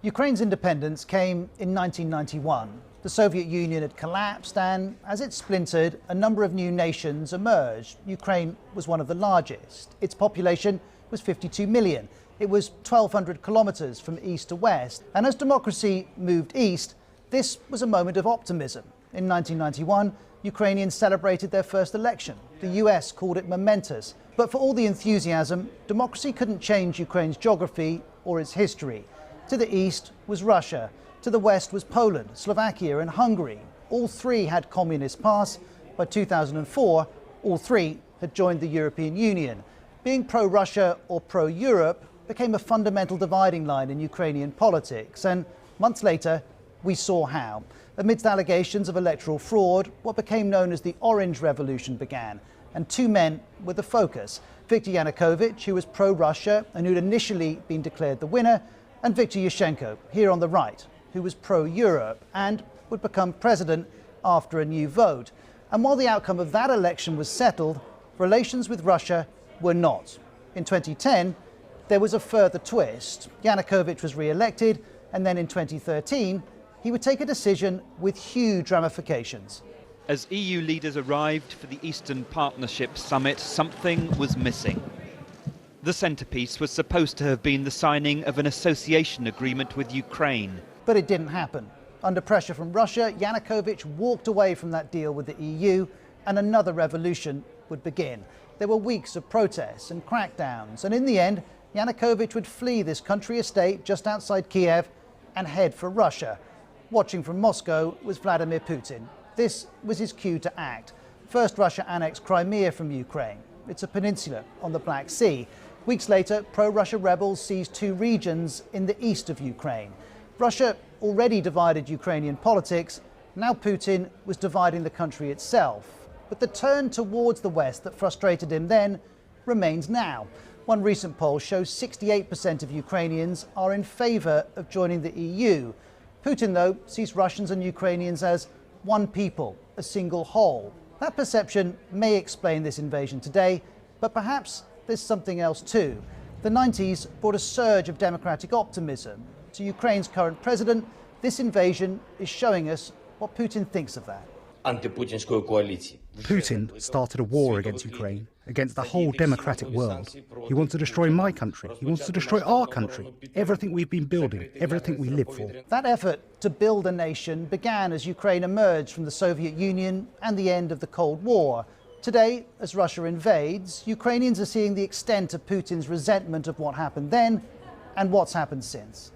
Ukraine's independence came in 1991. The Soviet Union had collapsed, and as it splintered, a number of new nations emerged. Ukraine was one of the largest. Its population was 52 million. It was 1,200 kilometers from east to west. And as democracy moved east, this was a moment of optimism. In 1991, Ukrainians celebrated their first election. The US called it momentous. But for all the enthusiasm, democracy couldn't change Ukraine's geography or its history. To the east was Russia. To the west was Poland, Slovakia and Hungary. All three had communist past. By 2004, all three had joined the European Union. Being pro-Russia or pro-Europe became a fundamental dividing line in Ukrainian politics. And months later, we saw how. Amidst allegations of electoral fraud, what became known as the Orange Revolution began. And two men were the focus. Viktor Yanukovych, who was pro-Russia and who'd initially been declared the winner, and Viktor Yushchenko, here on the right, who was pro-Europe and would become president after a new vote. And while the outcome of that election was settled, relations with Russia were not. In 2010, there was a further twist. Yanukovych was re-elected, and then in 2013, he would take a decision with huge ramifications. As EU leaders arrived for the Eastern Partnership Summit, something was missing. The centrepiece was supposed to have been the signing of an association agreement with Ukraine. But it didn't happen. Under pressure from Russia, Yanukovych walked away from that deal with the EU, and another revolution would begin. There were weeks of protests and crackdowns, and in the end, Yanukovych would flee this country estate just outside Kiev and head for Russia. Watching from Moscow was Vladimir Putin. This was his cue to act. First, Russia annexed Crimea from Ukraine. It's a peninsula on the Black Sea. Weeks later, pro-Russia rebels seized two regions in the east of Ukraine. Russia already divided Ukrainian politics. Now Putin was dividing the country itself. But the turn towards the West that frustrated him then remains now. One recent poll shows 68% of Ukrainians are in favor of joining the EU. Putin, though, sees Russians and Ukrainians as one people, a single whole. That perception may explain this invasion today, but perhaps there's something else too. The 90s brought a surge of democratic optimism. To Ukraine's current president, this invasion is showing us what Putin thinks of that. Putin started a war against Ukraine, against the whole democratic world. He wants to destroy my country. He wants to destroy our country. Everything we've been building, everything we live for. That effort to build a nation began as Ukraine emerged from the Soviet Union and the end of the Cold War. Today, as Russia invades, Ukrainians are seeing the extent of Putin's resentment of what happened then and what's happened since.